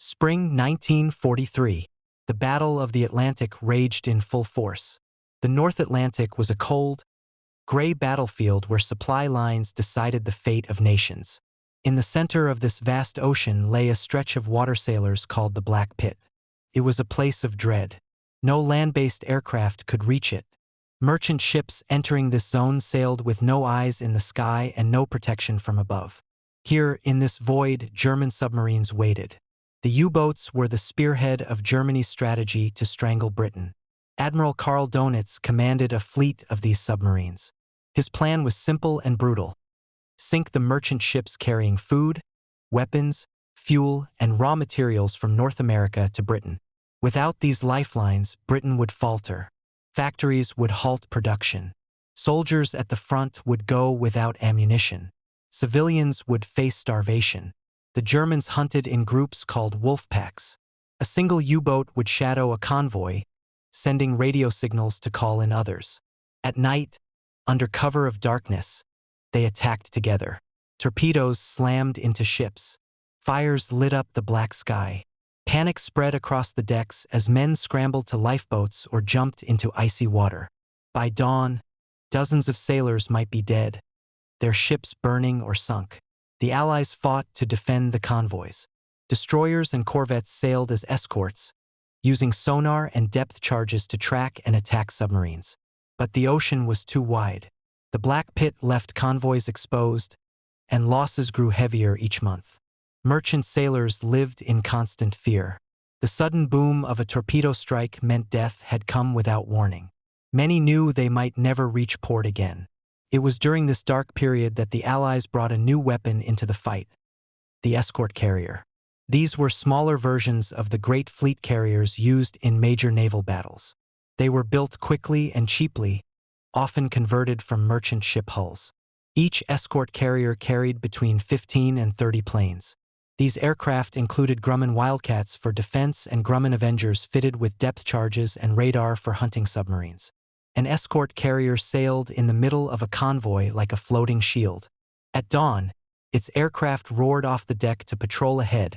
Spring 1943. The Battle of the Atlantic raged in full force. The North Atlantic was a cold, gray battlefield where supply lines decided the fate of nations. In the center of this vast ocean lay a stretch of water sailors called the Black Pit. It was a place of dread. No land-based aircraft could reach it. Merchant ships entering this zone sailed with no eyes in the sky and no protection from above. Here, in this void, German submarines waited. The U-boats were the spearhead of Germany's strategy to strangle Britain. Admiral Karl Dönitz commanded a fleet of these submarines. His plan was simple and brutal. Sink the merchant ships carrying food, weapons, fuel, and raw materials from North America to Britain. Without these lifelines, Britain would falter. Factories would halt production. Soldiers at the front would go without ammunition. Civilians would face starvation. The Germans hunted in groups called wolf packs. A single U-boat would shadow a convoy, sending radio signals to call in others. At night, under cover of darkness, they attacked together. Torpedoes slammed into ships. Fires lit up the black sky. Panic spread across the decks as men scrambled to lifeboats or jumped into icy water. By dawn, dozens of sailors might be dead, their ships burning or sunk. The Allies fought to defend the convoys. Destroyers and corvettes sailed as escorts, using sonar and depth charges to track and attack submarines. But the ocean was too wide. The Black Pit left convoys exposed, and losses grew heavier each month. Merchant sailors lived in constant fear. The sudden boom of a torpedo strike meant death had come without warning. Many knew they might never reach port again. It was during this dark period that the Allies brought a new weapon into the fight: the escort carrier. These were smaller versions of the great fleet carriers used in major naval battles. They were built quickly and cheaply, often converted from merchant ship hulls. Each escort carrier carried between 15 and 30 planes. These aircraft included Grumman Wildcats for defense and Grumman Avengers fitted with depth charges and radar for hunting submarines. An escort carrier sailed in the middle of a convoy like a floating shield. At dawn, its aircraft roared off the deck to patrol ahead,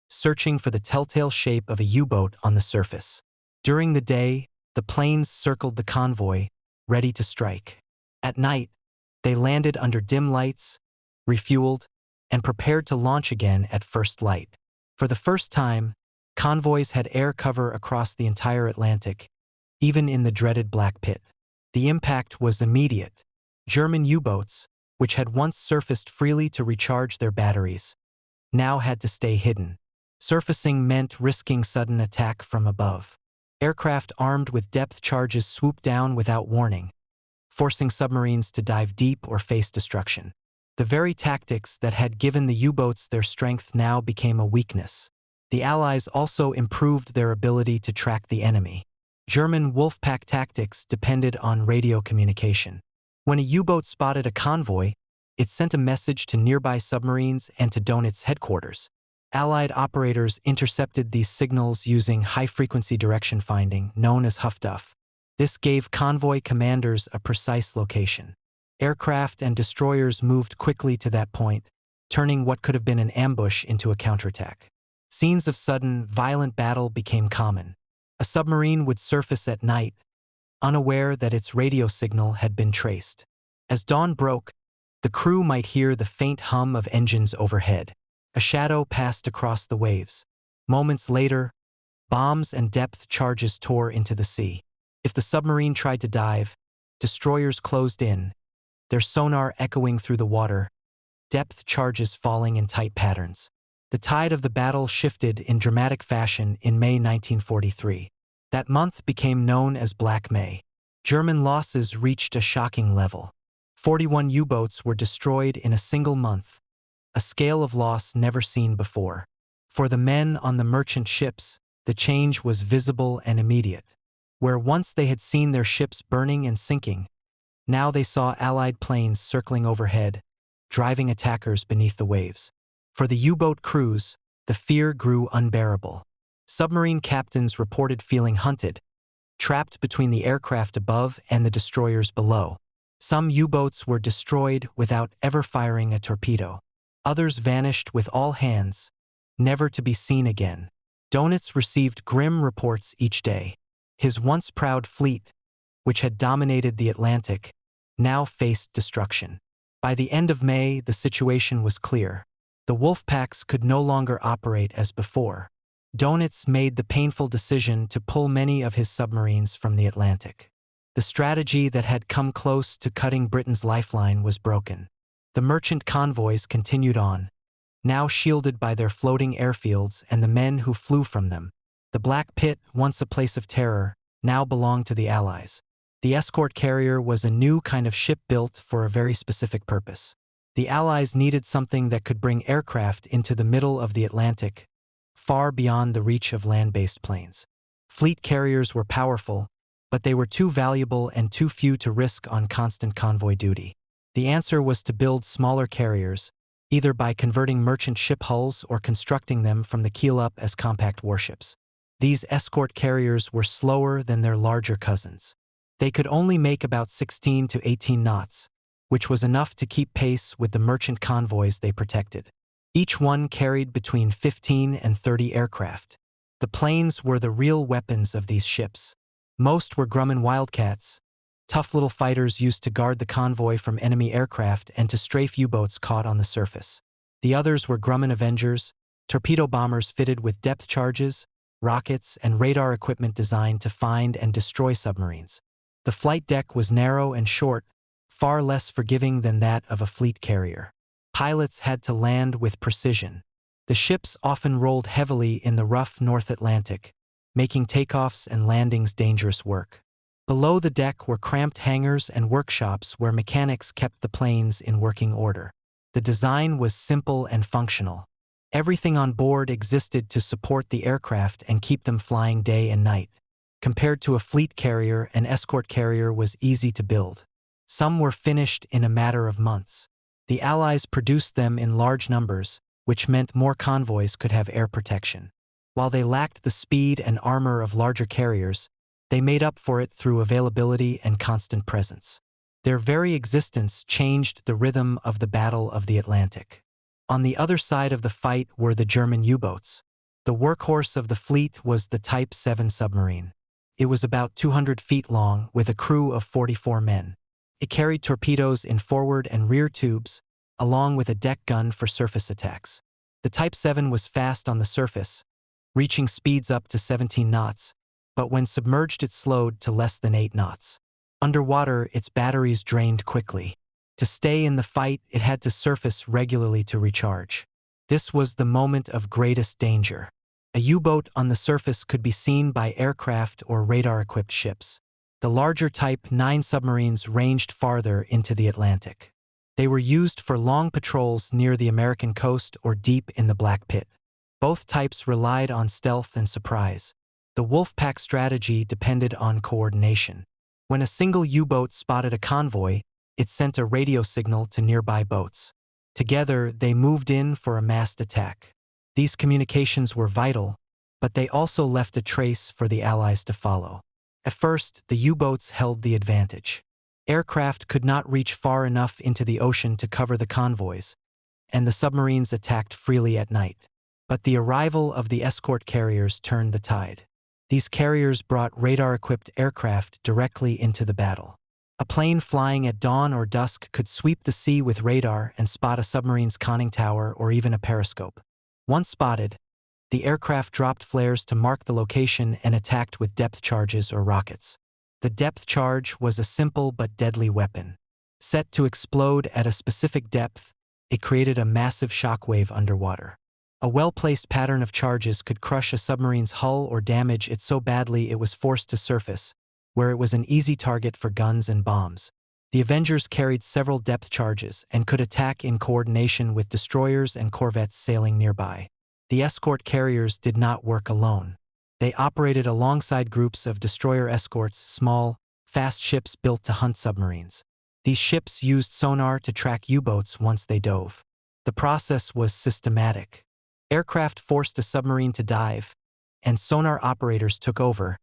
searching for the telltale shape of a U-boat on the surface. During the day, the planes circled the convoy, ready to strike. At night, they landed under dim lights, refueled, and prepared to launch again at first light. For the first time, convoys had air cover across the entire Atlantic, even in the dreaded Black Pit. The impact was immediate. German U-boats, which had once surfaced freely to recharge their batteries, now had to stay hidden. Surfacing meant risking sudden attack from above. Aircraft armed with depth charges swooped down without warning, forcing submarines to dive deep or face destruction. The very tactics that had given the U-boats their strength now became a weakness. The Allies also improved their ability to track the enemy. German wolfpack tactics depended on radio communication. When a U-boat spotted a convoy, it sent a message to nearby submarines and to Dönitz's headquarters. Allied operators intercepted these signals using high-frequency direction finding, known as HFDUF. This gave convoy commanders a precise location. Aircraft and destroyers moved quickly to that point, turning what could have been an ambush into a counterattack. Scenes of sudden, violent battle became common. A submarine would surface at night, unaware that its radio signal had been traced. As dawn broke, the crew might hear the faint hum of engines overhead. A shadow passed across the waves. Moments later, bombs and depth charges tore into the sea. If the submarine tried to dive, destroyers closed in, their sonar echoing through the water, depth charges falling in tight patterns. The tide of the battle shifted in dramatic fashion in May 1943. That month became known as Black May. German losses reached a shocking level. 41 U-boats were destroyed in a single month, a scale of loss never seen before. For the men on the merchant ships, the change was visible and immediate. Where once they had seen their ships burning and sinking, now they saw Allied planes circling overhead, driving attackers beneath the waves. For the U-boat crews, the fear grew unbearable. Submarine captains reported feeling hunted, trapped between the aircraft above and the destroyers below. Some U-boats were destroyed without ever firing a torpedo. Others vanished with all hands, never to be seen again. Dönitz received grim reports each day. His once proud fleet, which had dominated the Atlantic, now faced destruction. By the end of May, the situation was clear. The wolf packs could no longer operate as before. Dönitz made the painful decision to pull many of his submarines from the Atlantic. The strategy that had come close to cutting Britain's lifeline was broken. The merchant convoys continued on, now shielded by their floating airfields and the men who flew from them. The Black Pit, once a place of terror, now belonged to the Allies. The escort carrier was a new kind of ship built for a very specific purpose. The Allies needed something that could bring aircraft into the middle of the Atlantic, far beyond the reach of land-based planes. Fleet carriers were powerful, but they were too valuable and too few to risk on constant convoy duty. The answer was to build smaller carriers, either by converting merchant ship hulls or constructing them from the keel up as compact warships. These escort carriers were slower than their larger cousins. They could only make about 16 to 18 knots, which was enough to keep pace with the merchant convoys they protected. Each one carried between 15 and 30 aircraft. The planes were the real weapons of these ships. Most were Grumman Wildcats, tough little fighters used to guard the convoy from enemy aircraft and to strafe U-boats caught on the surface. The others were Grumman Avengers, torpedo bombers fitted with depth charges, rockets, and radar equipment designed to find and destroy submarines. The flight deck was narrow and short, far less forgiving than that of a fleet carrier. Pilots had to land with precision. The ships often rolled heavily in the rough North Atlantic, making takeoffs and landings dangerous work. Below the deck were cramped hangars and workshops where mechanics kept the planes in working order. The design was simple and functional. Everything on board existed to support the aircraft and keep them flying day and night. Compared to a fleet carrier, an escort carrier was easy to build. Some were finished in a matter of months. The Allies produced them in large numbers, which meant more convoys could have air protection. While they lacked the speed and armor of larger carriers, they made up for it through availability and constant presence. Their very existence changed the rhythm of the Battle of the Atlantic. On the other side of the fight were the German U-boats. The workhorse of the fleet was the Type 7 submarine. It was about 200 feet long with a crew of 44 men. It carried torpedoes in forward and rear tubes, along with a deck gun for surface attacks. The Type 7 was fast on the surface, reaching speeds up to 17 knots, but when submerged it slowed to less than 8 knots. Underwater, its batteries drained quickly. To stay in the fight, it had to surface regularly to recharge. This was the moment of greatest danger. A U-boat on the surface could be seen by aircraft or radar-equipped ships. The larger Type 9 submarines ranged farther into the Atlantic. They were used for long patrols near the American coast or deep in the Black Pit. Both types relied on stealth and surprise. The Wolfpack strategy depended on coordination. When a single U-boat spotted a convoy, it sent a radio signal to nearby boats. Together, they moved in for a massed attack. These communications were vital, but they also left a trace for the Allies to follow. At first, the U-boats held the advantage. Aircraft could not reach far enough into the ocean to cover the convoys, and the submarines attacked freely at night. But the arrival of the escort carriers turned the tide. These carriers brought radar-equipped aircraft directly into the battle. A plane flying at dawn or dusk could sweep the sea with radar and spot a submarine's conning tower or even a periscope. Once spotted, the aircraft dropped flares to mark the location and attacked with depth charges or rockets. The depth charge was a simple but deadly weapon. Set to explode at a specific depth, it created a massive shockwave underwater. A well-placed pattern of charges could crush a submarine's hull or damage it so badly it was forced to surface, where it was an easy target for guns and bombs. The Avengers carried several depth charges and could attack in coordination with destroyers and corvettes sailing nearby. The escort carriers did not work alone. They operated alongside groups of destroyer escorts, small, fast ships built to hunt submarines. These ships used sonar to track U-boats once they dove. The process was systematic. Aircraft forced a submarine to dive, and sonar operators took over,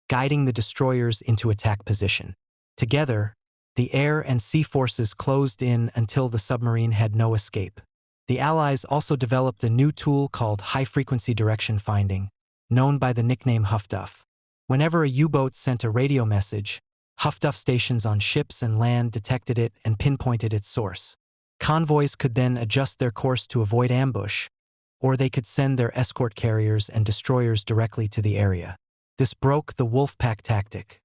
guiding the destroyers into attack position. Together, the air and sea forces closed in until the submarine had no escape. The Allies also developed a new tool called high-frequency direction finding, known by the nickname Huffduff. Whenever a U-boat sent a radio message, Huffduff stations on ships and land detected it and pinpointed its source. Convoys could then adjust their course to avoid ambush, or they could send their escort carriers and destroyers directly to the area. This broke the Wolfpack tactic.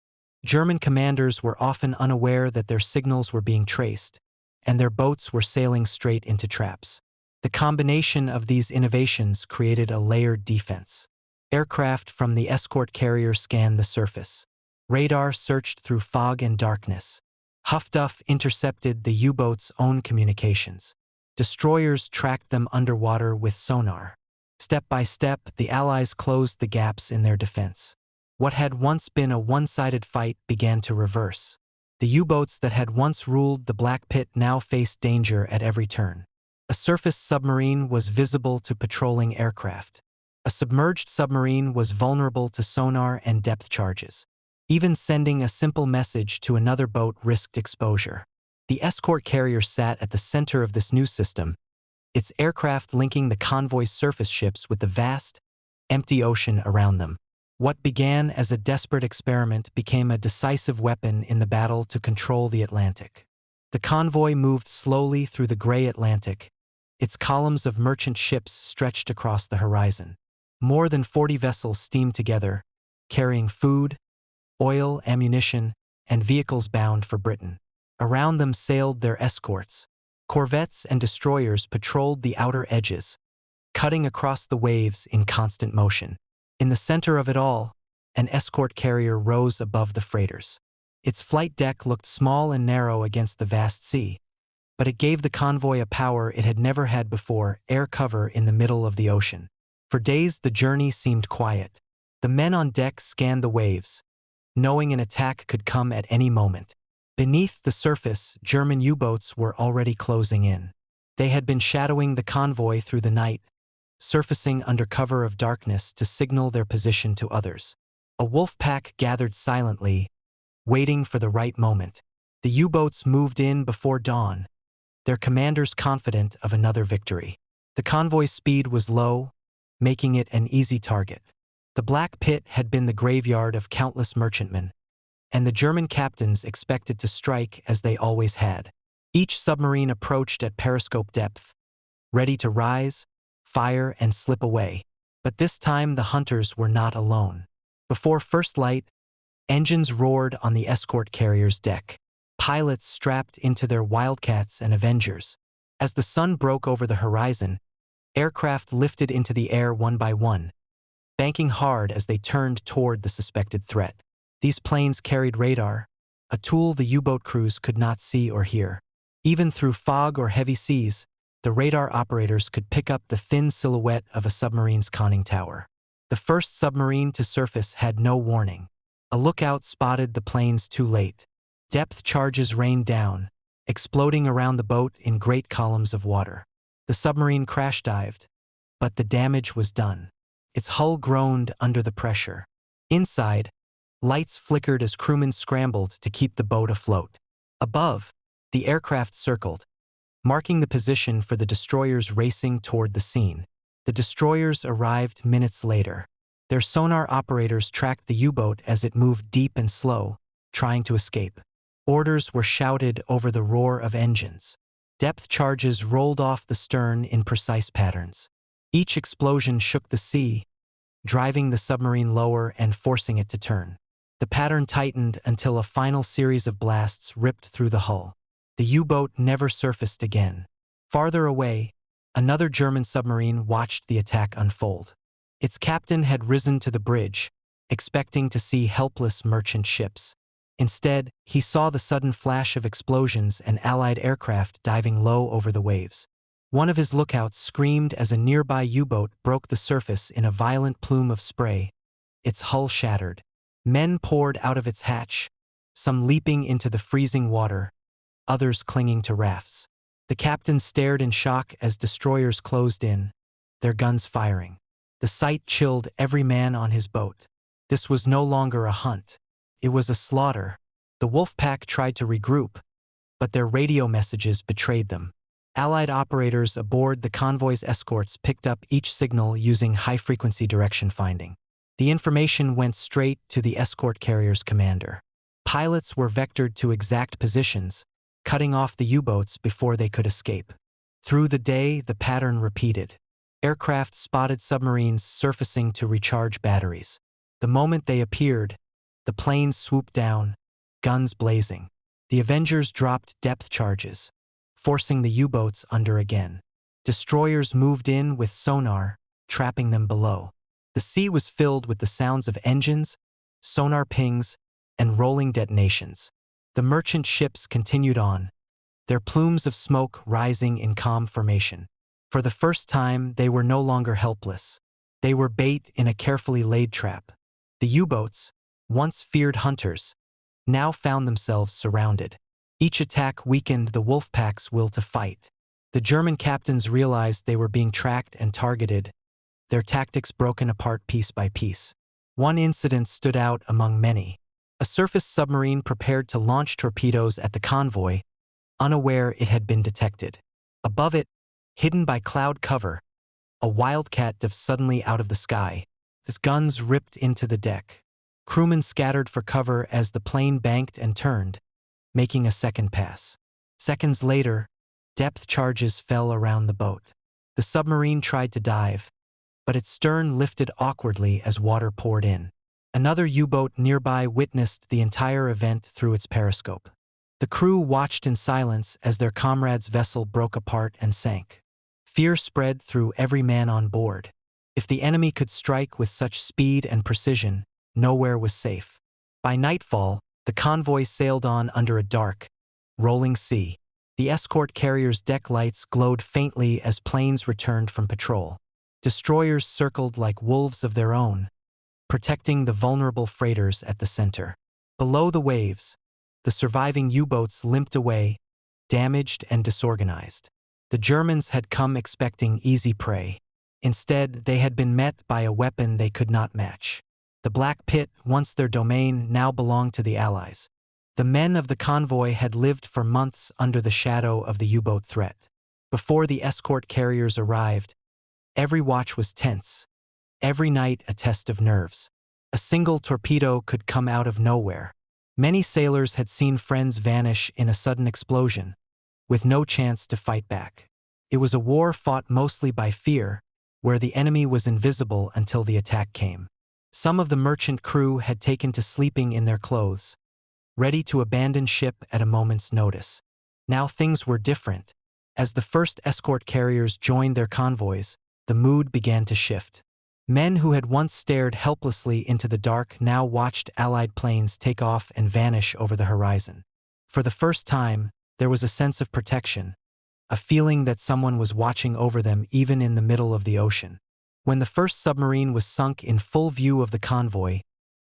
German commanders were often unaware that their signals were being traced, and their boats were sailing straight into traps. The combination of these innovations created a layered defense. Aircraft from the escort carrier scanned the surface. Radar searched through fog and darkness. Huffduff intercepted the U-boat's own communications. Destroyers tracked them underwater with sonar. Step by step, the Allies closed the gaps in their defense. What had once been a one-sided fight began to reverse. The U-boats that had once ruled the Black Pit now faced danger at every turn. A surface submarine was visible to patrolling aircraft. A submerged submarine was vulnerable to sonar and depth charges. Even sending a simple message to another boat risked exposure. The escort carrier sat at the center of this new system, its aircraft linking the convoy's surface ships with the vast, empty ocean around them. What began as a desperate experiment became a decisive weapon in the battle to control the Atlantic. The convoy moved slowly through the gray Atlantic. Its columns of merchant ships stretched across the horizon. More than 40 vessels steamed together, carrying food, oil, ammunition, and vehicles bound for Britain. Around them sailed their escorts. Corvettes and destroyers patrolled the outer edges, cutting across the waves in constant motion. In the center of it all, an escort carrier rose above the freighters. Its flight deck looked small and narrow against the vast sea, but it gave the convoy a power it had never had before: air cover in the middle of the ocean. For days the journey seemed quiet. The men on deck scanned the waves, knowing an attack could come at any moment. Beneath the surface, German U-boats were already closing in. They had been shadowing the convoy through the night, surfacing under cover of darkness to signal their position to others. A wolf pack gathered silently, waiting for the right moment. The U-boats moved in before dawn, their commanders confident of another victory. The convoy's speed was low, making it an easy target. The Black Pit had been the graveyard of countless merchantmen, and the German captains expected to strike as they always had. Each submarine approached at periscope depth, ready to rise, fire, and slip away. But this time the hunters were not alone. Before first light, engines roared on the escort carrier's deck. Pilots strapped into their Wildcats and Avengers. As the sun broke over the horizon, aircraft lifted into the air one by one, banking hard as they turned toward the suspected threat. These planes carried radar, a tool the U-boat crews could not see or hear. Even through fog or heavy seas, the radar operators could pick up the thin silhouette of a submarine's conning tower. The first submarine to surface had no warning. A lookout spotted the planes too late. Depth charges rained down, exploding around the boat in great columns of water. The submarine crash-dived, but the damage was done. Its hull groaned under the pressure. Inside, lights flickered as crewmen scrambled to keep the boat afloat. Above, the aircraft circled, marking the position for the destroyers racing toward the scene. The destroyers arrived minutes later. Their sonar operators tracked the U-boat as it moved deep and slow, trying to escape. Orders were shouted over the roar of engines. Depth charges rolled off the stern in precise patterns. Each explosion shook the sea, driving the submarine lower and forcing it to turn. The pattern tightened until a final series of blasts ripped through the hull. The U-boat never surfaced again. Farther away, another German submarine watched the attack unfold. Its captain had risen to the bridge, expecting to see helpless merchant ships. Instead, he saw the sudden flash of explosions and Allied aircraft diving low over the waves. One of his lookouts screamed as a nearby U-boat broke the surface in a violent plume of spray. Its hull shattered. Men poured out of its hatch, some leaping into the freezing water, others clinging to rafts. The captain stared in shock as destroyers closed in, their guns firing. The sight chilled every man on his boat. This was no longer a hunt. It was a slaughter. The wolf pack tried to regroup, but their radio messages betrayed them. Allied operators aboard the convoy's escorts picked up each signal using high-frequency direction finding. The information went straight to the escort carrier's commander. Pilots were vectored to exact positions, cutting off the U-boats before they could escape. Through the day, the pattern repeated. Aircraft spotted submarines surfacing to recharge batteries. The moment they appeared, the planes swooped down, guns blazing. The Avengers dropped depth charges, forcing the U-boats under again. Destroyers moved in with sonar, trapping them below. The sea was filled with the sounds of engines, sonar pings, and rolling detonations. The merchant ships continued on, their plumes of smoke rising in calm formation. For the first time, they were no longer helpless. They were bait in a carefully laid trap. The U-boats, once feared hunters, now found themselves surrounded. Each attack weakened the Wolfpack's will to fight. The German captains realized they were being tracked and targeted, their tactics broken apart piece by piece. One incident stood out among many. A surface submarine prepared to launch torpedoes at the convoy, unaware it had been detected. Above it, hidden by cloud cover, a wildcat dove suddenly out of the sky. Its guns ripped into the deck. Crewmen scattered for cover as the plane banked and turned, making a second pass. Seconds later, depth charges fell around the boat. The submarine tried to dive, but its stern lifted awkwardly as water poured in. Another U-boat nearby witnessed the entire event through its periscope. The crew watched in silence as their comrade's vessel broke apart and sank. Fear spread through every man on board. If the enemy could strike with such speed and precision, nowhere was safe. By nightfall, the convoy sailed on under a dark, rolling sea. The escort carrier's deck lights glowed faintly as planes returned from patrol. Destroyers circled like wolves of their own, protecting the vulnerable freighters at the center. Below the waves, the surviving U-boats limped away, damaged and disorganized. The Germans had come expecting easy prey. Instead, they had been met by a weapon they could not match. The Black Pit, once their domain, now belonged to the Allies. The men of the convoy had lived for months under the shadow of the U-boat threat. Before the escort carriers arrived, every watch was tense, every night a test of nerves. A single torpedo could come out of nowhere. Many sailors had seen friends vanish in a sudden explosion, with no chance to fight back. It was a war fought mostly by fear, where the enemy was invisible until the attack came. Some of the merchant crew had taken to sleeping in their clothes, ready to abandon ship at a moment's notice. Now things were different. As the first escort carriers joined their convoys, the mood began to shift. Men who had once stared helplessly into the dark now watched Allied planes take off and vanish over the horizon. For the first time, there was a sense of protection, a feeling that someone was watching over them even in the middle of the ocean. When the first submarine was sunk in full view of the convoy,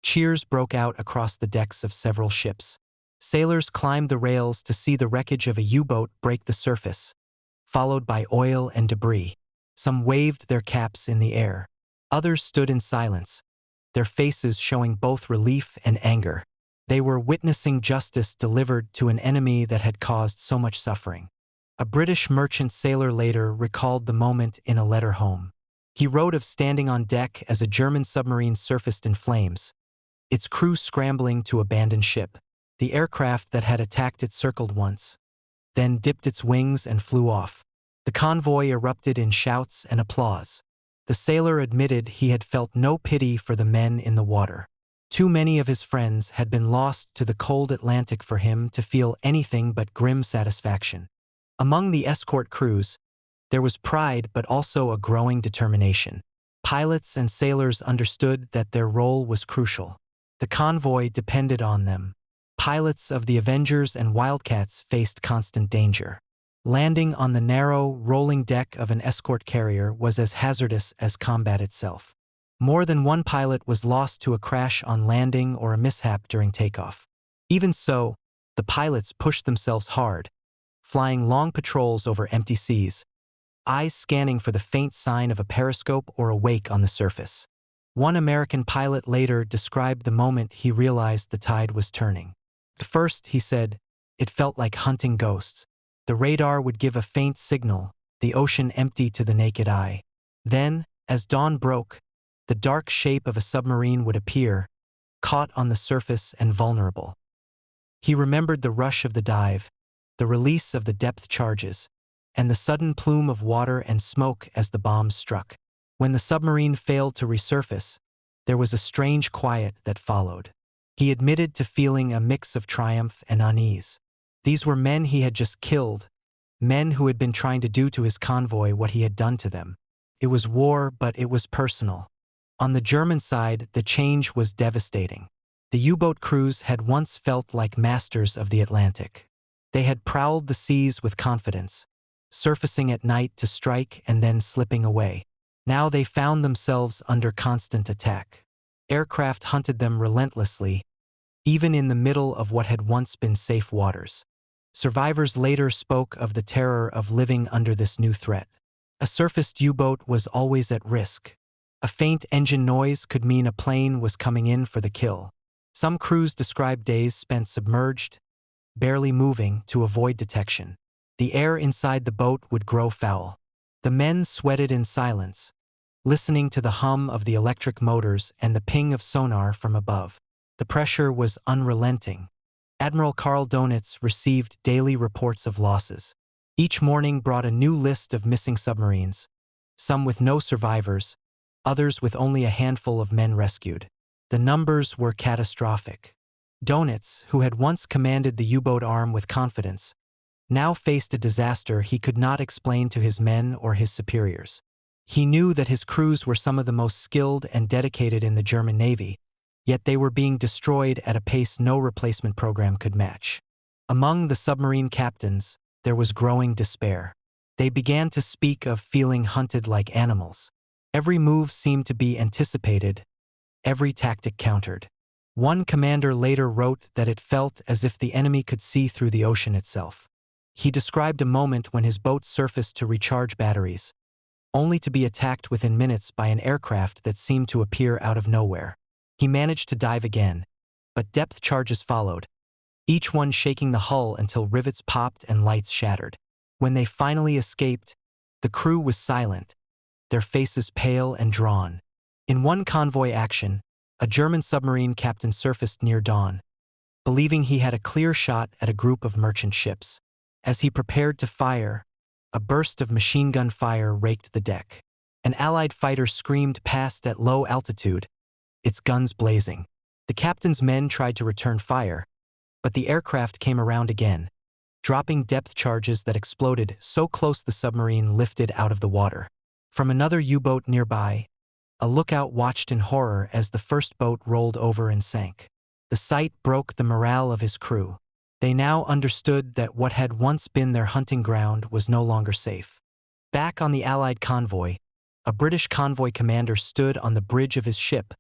cheers broke out across the decks of several ships. Sailors climbed the rails to see the wreckage of a U-boat break the surface, followed by oil and debris. Some waved their caps in the air. Others stood in silence, their faces showing both relief and anger. They were witnessing justice delivered to an enemy that had caused so much suffering. A British merchant sailor later recalled the moment in a letter home. He wrote of standing on deck as a German submarine surfaced in flames, its crew scrambling to abandon ship. The aircraft that had attacked it circled once, then dipped its wings and flew off. The convoy erupted in shouts and applause. The sailor admitted he had felt no pity for the men in the water. Too many of his friends had been lost to the cold Atlantic for him to feel anything but grim satisfaction. Among the escort crews, there was pride but also a growing determination. Pilots and sailors understood that their role was crucial. The convoy depended on them. Pilots of the Avengers and Wildcats faced constant danger. Landing on the narrow, rolling deck of an escort carrier was as hazardous as combat itself. More than one pilot was lost to a crash on landing or a mishap during takeoff. Even so, the pilots pushed themselves hard, flying long patrols over empty seas, eyes scanning for the faint sign of a periscope or a wake on the surface. One American pilot later described the moment he realized the tide was turning. At first, he said, it felt like hunting ghosts. The radar would give a faint signal, the ocean empty to the naked eye. Then, as dawn broke, the dark shape of a submarine would appear, caught on the surface and vulnerable. He remembered the rush of the dive, the release of the depth charges, and the sudden plume of water and smoke as the bombs struck. When the submarine failed to resurface, there was a strange quiet that followed. He admitted to feeling a mix of triumph and unease. These were men he had just killed, men who had been trying to do to his convoy what he had done to them. It was war, but it was personal. On the German side, the change was devastating. The U-boat crews had once felt like masters of the Atlantic. They had prowled the seas with confidence, surfacing at night to strike and then slipping away. Now they found themselves under constant attack. Aircraft hunted them relentlessly, even in the middle of what had once been safe waters. Survivors later spoke of the terror of living under this new threat. A surfaced U-boat was always at risk. A faint engine noise could mean a plane was coming in for the kill. Some crews described days spent submerged, barely moving to avoid detection. The air inside the boat would grow foul. The men sweated in silence, listening to the hum of the electric motors and the ping of sonar from above. The pressure was unrelenting. Admiral Karl Donitz received daily reports of losses. Each morning brought a new list of missing submarines, some with no survivors, others with only a handful of men rescued. The numbers were catastrophic. Donitz, who had once commanded the U-boat arm with confidence, now faced a disaster he could not explain to his men or his superiors. He knew that his crews were some of the most skilled and dedicated in the German Navy, yet they were being destroyed at a pace no replacement program could match. Among the submarine captains, there was growing despair. They began to speak of feeling hunted like animals. Every move seemed to be anticipated, every tactic countered. One commander later wrote that it felt as if the enemy could see through the ocean itself. He described a moment when his boat surfaced to recharge batteries, only to be attacked within minutes by an aircraft that seemed to appear out of nowhere. He managed to dive again, but depth charges followed, each one shaking the hull until rivets popped and lights shattered. When they finally escaped, the crew was silent, their faces pale and drawn. In one convoy action, a German submarine captain surfaced near dawn, believing he had a clear shot at a group of merchant ships. As he prepared to fire, a burst of machine gun fire raked the deck. An Allied fighter screamed past at low altitude, its guns blazing. The captain's men tried to return fire, but the aircraft came around again, dropping depth charges that exploded so close the submarine lifted out of the water. From another U-boat nearby, a lookout watched in horror as the first boat rolled over and sank. The sight broke the morale of his crew. They now understood that what had once been their hunting ground was no longer safe. Back on the Allied convoy, a British convoy commander stood on the bridge of his ship,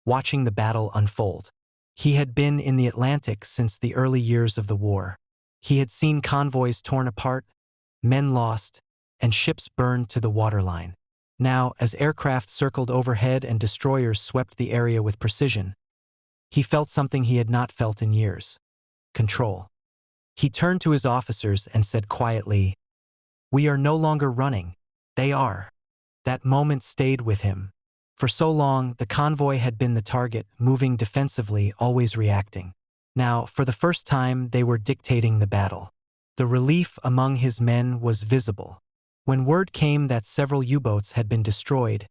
watching the battle unfold. He had been in the Atlantic since the early years of the war. He had seen convoys torn apart, men lost, and ships burned to the waterline. Now, as aircraft circled overhead and destroyers swept the area with precision, he felt something he had not felt in years: control. He turned to his officers and said quietly, "We are no longer running, they are." That moment stayed with him. For so long, the convoy had been the target, moving defensively, always reacting. Now, for the first time, they were dictating the battle. The relief among his men was visible. When word came that several U-boats had been destroyed,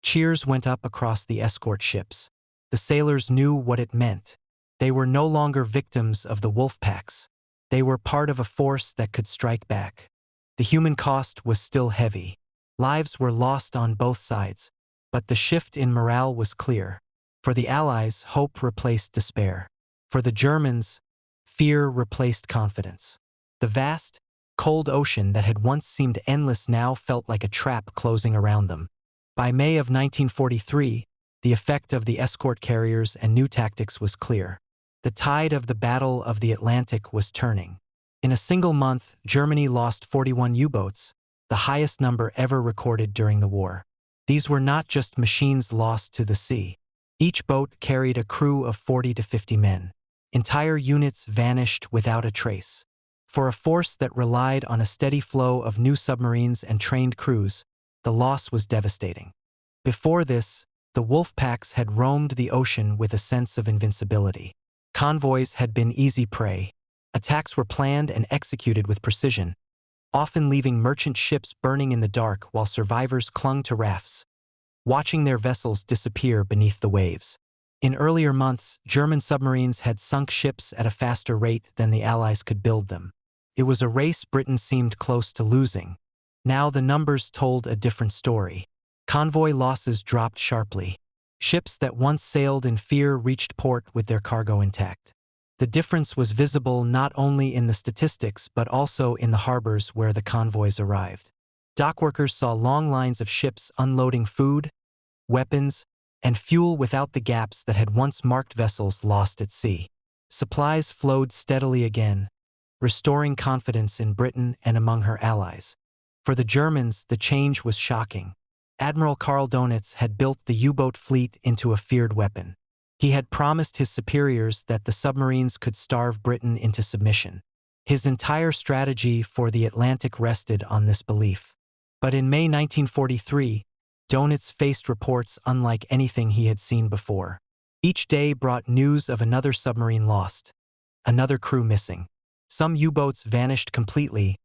cheers went up across the escort ships. The sailors knew what it meant. They were no longer victims of the wolf packs. They were part of a force that could strike back. The human cost was still heavy. Lives were lost on both sides. But the shift in morale was clear. For the Allies, hope replaced despair. For the Germans, fear replaced confidence. The vast, cold ocean that had once seemed endless now felt like a trap closing around them. By May of 1943, the effect of the escort carriers and new tactics was clear. The tide of the Battle of the Atlantic was turning. In a single month, Germany lost 41 U-boats, the highest number ever recorded during the war. These were not just machines lost to the sea. Each boat carried a crew of 40 to 50 men. Entire units vanished without a trace. For a force that relied on a steady flow of new submarines and trained crews, the loss was devastating. Before this, the wolf packs had roamed the ocean with a sense of invincibility. Convoys had been easy prey. Attacks were planned and executed with precision, often leaving merchant ships burning in the dark while survivors clung to rafts, watching their vessels disappear beneath the waves. In earlier months, German submarines had sunk ships at a faster rate than the Allies could build them. It was a race Britain seemed close to losing. Now the numbers told a different story. Convoy losses dropped sharply. Ships that once sailed in fear reached port with their cargo intact. The difference was visible not only in the statistics but also in the harbors where the convoys arrived. Dockworkers saw long lines of ships unloading food, weapons, and fuel without the gaps that had once marked vessels lost at sea. Supplies flowed steadily again, restoring confidence in Britain and among her allies. For the Germans, the change was shocking. Admiral Karl Dönitz had built the U-boat fleet into a feared weapon. He had promised his superiors that the submarines could starve Britain into submission. His entire strategy for the Atlantic rested on this belief. But in May 1943, Dönitz faced reports unlike anything he had seen before. Each day brought news of another submarine lost, another crew missing. Some U-boats vanished completely,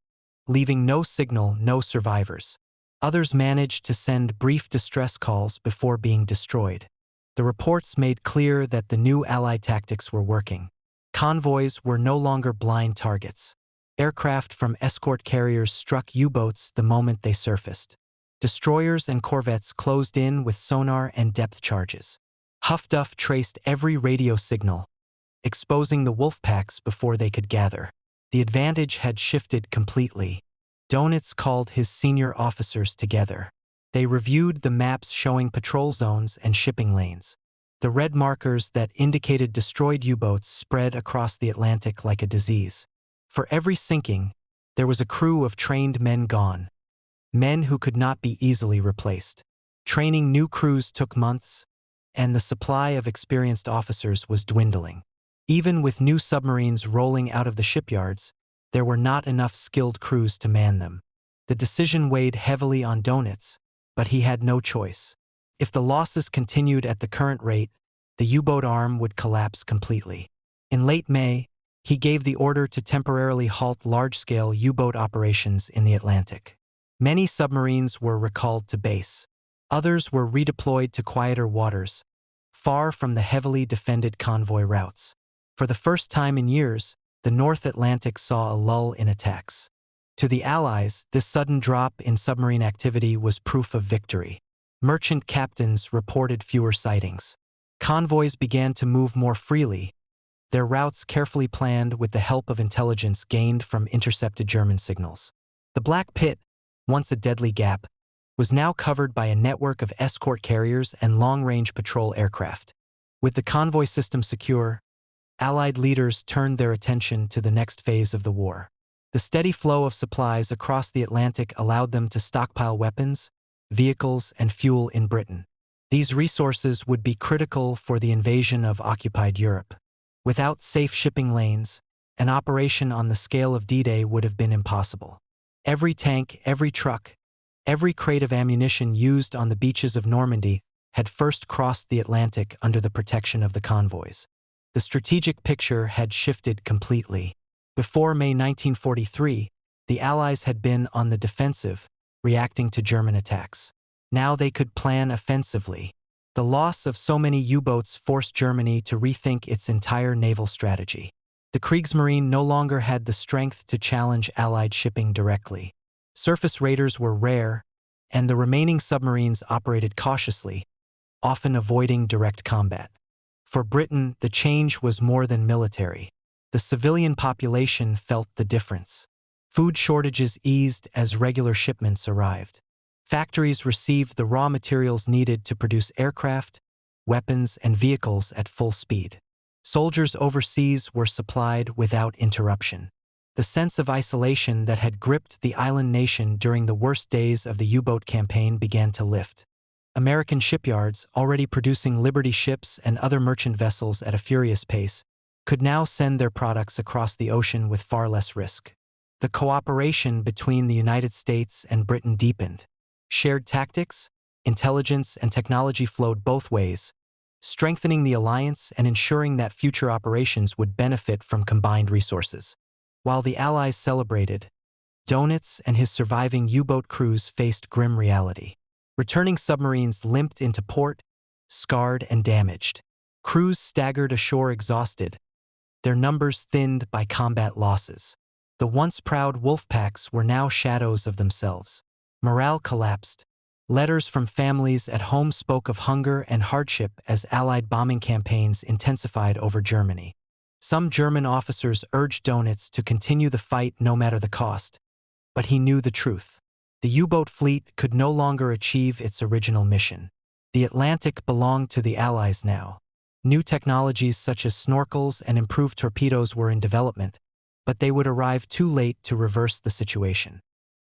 leaving no signal, no survivors. Others managed to send brief distress calls before being destroyed. The reports made clear that the new Allied tactics were working. Convoys were no longer blind targets. Aircraft from escort carriers struck U-boats the moment they surfaced. Destroyers and corvettes closed in with sonar and depth charges. Huff Duff traced every radio signal, exposing the wolf packs before they could gather. The advantage had shifted completely. Dönitz called his senior officers together. They reviewed the maps showing patrol zones and shipping lanes. The red markers that indicated destroyed U-boats spread across the Atlantic like a disease. For every sinking, there was a crew of trained men gone. Men who could not be easily replaced. Training new crews took months, and the supply of experienced officers was dwindling. Even with new submarines rolling out of the shipyards, there were not enough skilled crews to man them. The decision weighed heavily on Dönitz, but he had no choice. If the losses continued at the current rate, the U-boat arm would collapse completely. In late May, he gave the order to temporarily halt large-scale U-boat operations in the Atlantic. Many submarines were recalled to base. Others were redeployed to quieter waters, far from the heavily defended convoy routes. For the first time in years, the North Atlantic saw a lull in attacks. To the Allies, this sudden drop in submarine activity was proof of victory. Merchant captains reported fewer sightings. Convoys began to move more freely, their routes carefully planned with the help of intelligence gained from intercepted German signals. The Black Pit, once a deadly gap, was now covered by a network of escort carriers and long-range patrol aircraft. With the convoy system secure, Allied leaders turned their attention to the next phase of the war. The steady flow of supplies across the Atlantic allowed them to stockpile weapons, vehicles, and fuel in Britain. These resources would be critical for the invasion of occupied Europe. Without safe shipping lanes, an operation on the scale of D-Day would have been impossible. Every tank, every truck, every crate of ammunition used on the beaches of Normandy had first crossed the Atlantic under the protection of the convoys. The strategic picture had shifted completely. Before May 1943, the Allies had been on the defensive, reacting to German attacks. Now they could plan offensively. The loss of so many U-boats forced Germany to rethink its entire naval strategy. The Kriegsmarine no longer had the strength to challenge Allied shipping directly. Surface raiders were rare, and the remaining submarines operated cautiously, often avoiding direct combat. For Britain, the change was more than military. The civilian population felt the difference. Food shortages eased as regular shipments arrived. Factories received the raw materials needed to produce aircraft, weapons, and vehicles at full speed. Soldiers overseas were supplied without interruption. The sense of isolation that had gripped the island nation during the worst days of the U-boat campaign began to lift. American shipyards, already producing Liberty ships and other merchant vessels at a furious pace, could now send their products across the ocean with far less risk. The cooperation between the United States and Britain deepened. Shared tactics, intelligence, and technology flowed both ways, strengthening the alliance and ensuring that future operations would benefit from combined resources. While the Allies celebrated, Dönitz and his surviving U-boat crews faced grim reality. Returning submarines limped into port, scarred and damaged. Crews staggered ashore exhausted, their numbers thinned by combat losses. The once proud wolf packs were now shadows of themselves. Morale collapsed. Letters from families at home spoke of hunger and hardship as Allied bombing campaigns intensified over Germany. Some German officers urged Dönitz to continue the fight no matter the cost, but he knew the truth. The U-boat fleet could no longer achieve its original mission. The Atlantic belonged to the Allies now. New technologies such as snorkels and improved torpedoes were in development, but they would arrive too late to reverse the situation.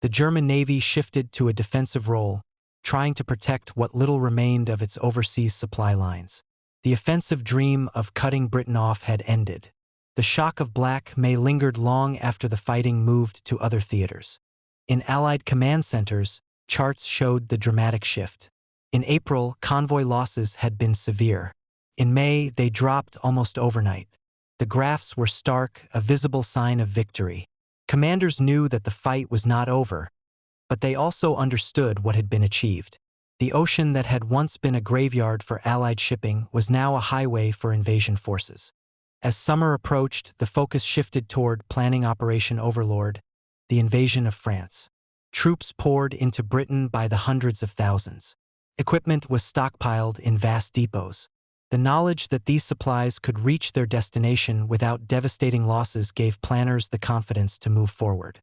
The German Navy shifted to a defensive role, trying to protect what little remained of its overseas supply lines. The offensive dream of cutting Britain off had ended. The shock of Black May lingered long after the fighting moved to other theaters. In Allied command centers, charts showed the dramatic shift. In April, convoy losses had been severe. In May, they dropped almost overnight. The graphs were stark, a visible sign of victory. Commanders knew that the fight was not over, but they also understood what had been achieved. The ocean that had once been a graveyard for Allied shipping was now a highway for invasion forces. As summer approached, the focus shifted toward planning Operation Overlord, the invasion of France. Troops poured into Britain by the hundreds of thousands. Equipment was stockpiled in vast depots. The knowledge that these supplies could reach their destination without devastating losses gave planners the confidence to move forward.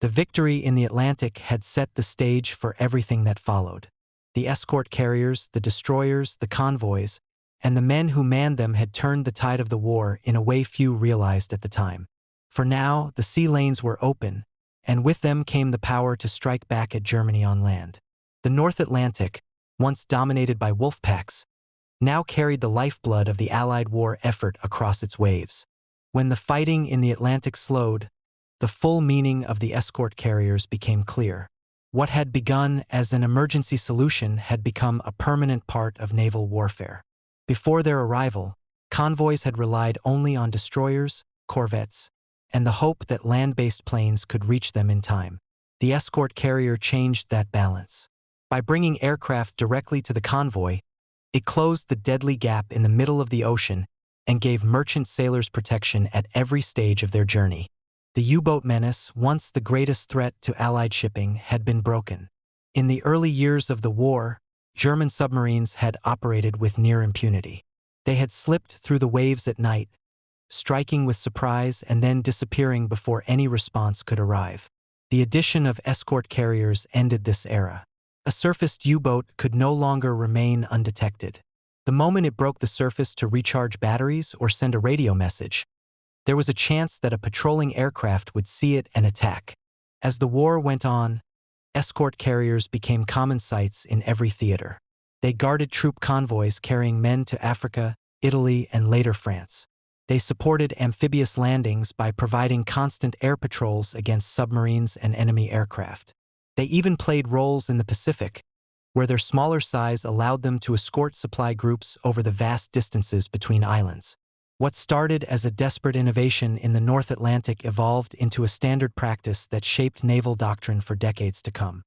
The victory in the Atlantic had set the stage for everything that followed. The escort carriers, the destroyers, the convoys, and the men who manned them had turned the tide of the war in a way few realized at the time. For now, the sea lanes were open, and with them came the power to strike back at Germany on land. The North Atlantic, once dominated by wolf packs, now carried the lifeblood of the Allied war effort across its waves. When the fighting in the Atlantic slowed, the full meaning of the escort carriers became clear. What had begun as an emergency solution had become a permanent part of naval warfare. Before their arrival, convoys had relied only on destroyers, corvettes, and the hope that land-based planes could reach them in time. The escort carrier changed that balance. By bringing aircraft directly to the convoy, it closed the deadly gap in the middle of the ocean and gave merchant sailors protection at every stage of their journey. The U-boat menace, once the greatest threat to Allied shipping, had been broken. In the early years of the war, German submarines had operated with near impunity. They had slipped through the waves at night, striking with surprise and then disappearing before any response could arrive. The addition of escort carriers ended this era. A surfaced U-boat could no longer remain undetected. The moment it broke the surface to recharge batteries or send a radio message, there was a chance that a patrolling aircraft would see it and attack. As the war went on, escort carriers became common sights in every theater. They guarded troop convoys carrying men to Africa, Italy, and later France. They supported amphibious landings by providing constant air patrols against submarines and enemy aircraft. They even played roles in the Pacific, where their smaller size allowed them to escort supply groups over the vast distances between islands. What started as a desperate innovation in the North Atlantic evolved into a standard practice that shaped naval doctrine for decades to come.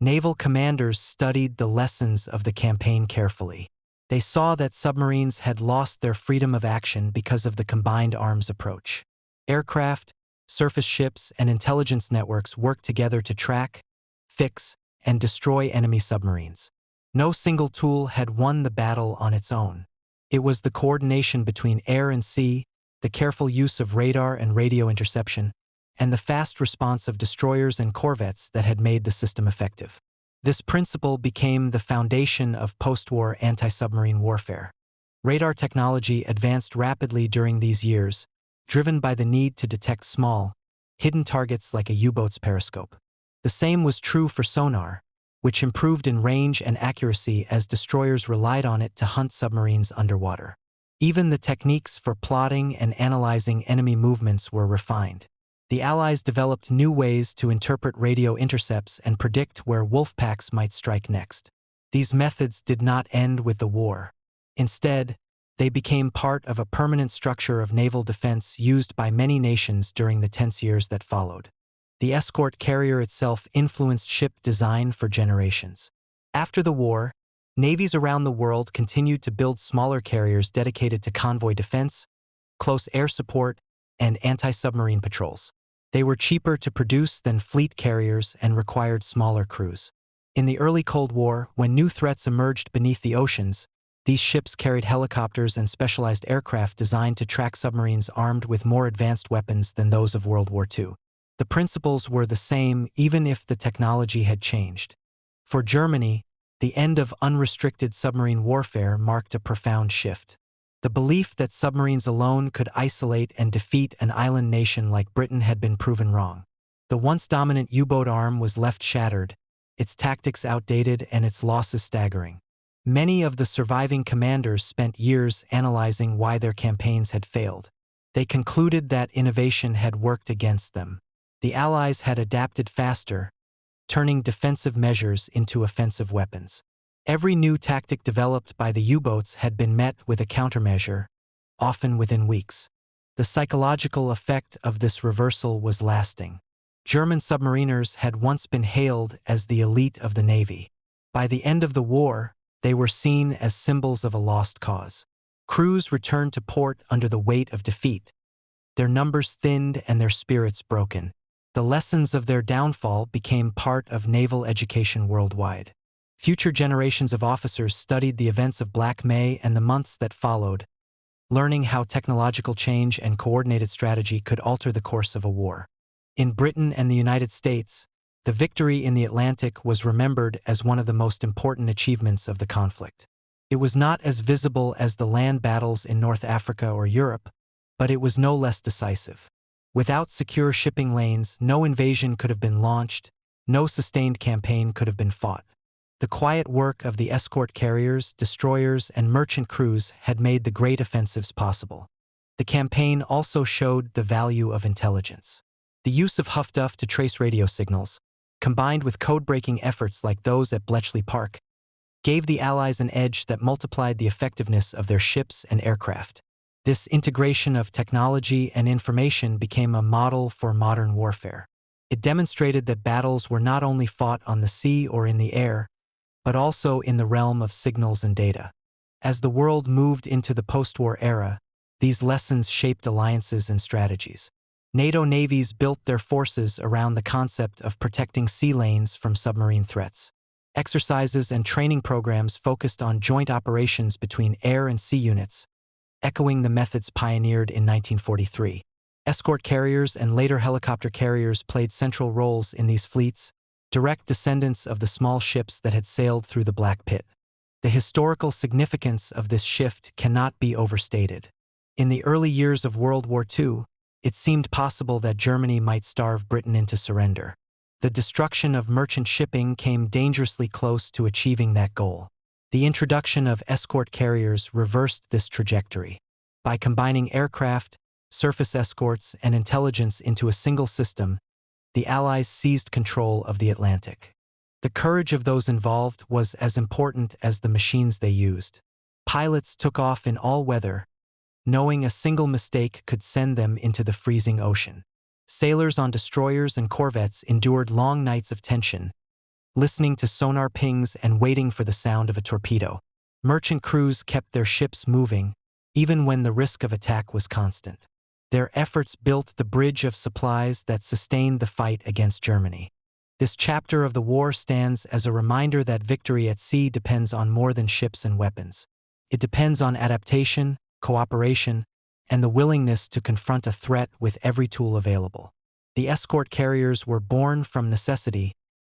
Naval commanders studied the lessons of the campaign carefully. They saw that submarines had lost their freedom of action because of the combined arms approach. Aircraft, surface ships, and intelligence networks worked together to track, fix, and destroy enemy submarines. No single tool had won the battle on its own. It was the coordination between air and sea, the careful use of radar and radio interception, and the fast response of destroyers and corvettes that had made the system effective. This principle became the foundation of post-war anti-submarine warfare. Radar technology advanced rapidly during these years, driven by the need to detect small, hidden targets like a U-boat's periscope. The same was true for sonar, which improved in range and accuracy as destroyers relied on it to hunt submarines underwater. Even the techniques for plotting and analyzing enemy movements were refined. The Allies developed new ways to interpret radio intercepts and predict where wolf packs might strike next. These methods did not end with the war. Instead, they became part of a permanent structure of naval defense used by many nations during the tense years that followed. The Escort carrier itself influenced ship design for generations. After the war, navies around the world continued to build smaller carriers dedicated to convoy defense, close air support, and anti-submarine patrols. They were cheaper to produce than fleet carriers and required smaller crews. In the early Cold War, when new threats emerged beneath the oceans, these ships carried helicopters and specialized aircraft designed to track submarines armed with more advanced weapons than those of World War II. The principles were the same even if the technology had changed. For Germany, the end of unrestricted submarine warfare marked a profound shift. The belief that submarines alone could isolate and defeat an island nation like Britain had been proven wrong. The once dominant U-boat arm was left shattered, its tactics outdated and its losses staggering. Many of the surviving commanders spent years analyzing why their campaigns had failed. They concluded that innovation had worked against them. The Allies had adapted faster, turning defensive measures into offensive weapons. Every new tactic developed by the U-boats had been met with a countermeasure, often within weeks. The psychological effect of this reversal was lasting. German submariners had once been hailed as the elite of the Navy. By the end of the war, they were seen as symbols of a lost cause. Crews returned to port under the weight of defeat, their numbers thinned and their spirits broken. The lessons of their downfall became part of naval education worldwide. Future generations of officers studied the events of Black May and the months that followed, learning how technological change and coordinated strategy could alter the course of a war. In Britain and the United States, the victory in the Atlantic was remembered as one of the most important achievements of the conflict. It was not as visible as the land battles in North Africa or Europe, but it was no less decisive. Without secure shipping lanes, no invasion could have been launched, no sustained campaign could have been fought. The quiet work of the escort carriers, destroyers, and merchant crews had made the great offensives possible. The campaign also showed the value of intelligence. The use of Huff-Duff to trace radio signals, combined with code-breaking efforts like those at Bletchley Park, gave the Allies an edge that multiplied the effectiveness of their ships and aircraft. This integration of technology and information became a model for modern warfare. It demonstrated that battles were not only fought on the sea or in the air, but also in the realm of signals and data. As the world moved into the post-war era, these lessons shaped alliances and strategies. NATO navies built their forces around the concept of protecting sea lanes from submarine threats. Exercises and training programs focused on joint operations between air and sea units, echoing the methods pioneered in 1943. Escort carriers and later helicopter carriers played central roles in these fleets, direct descendants of the small ships that had sailed through the Black Pit. The historical significance of this shift cannot be overstated. In the early years of World War II, it seemed possible that Germany might starve Britain into surrender. The destruction of merchant shipping came dangerously close to achieving that goal. The introduction of escort carriers reversed this trajectory. By combining aircraft, surface escorts, and intelligence into a single system, the Allies seized control of the Atlantic. The courage of those involved was as important as the machines they used. Pilots took off in all weather, knowing a single mistake could send them into the freezing ocean. Sailors on destroyers and corvettes endured long nights of tension, listening to sonar pings and waiting for the sound of a torpedo. Merchant crews kept their ships moving, even when the risk of attack was constant. Their efforts built the bridge of supplies that sustained the fight against Germany. This chapter of the war stands as a reminder that victory at sea depends on more than ships and weapons. It depends on adaptation, cooperation, and the willingness to confront a threat with every tool available. The escort carriers were born from necessity,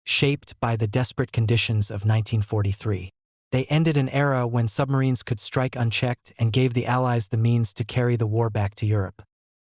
shaped by the desperate conditions of 1943. They ended an era when submarines could strike unchecked and gave the Allies the means to carry the war back to Europe.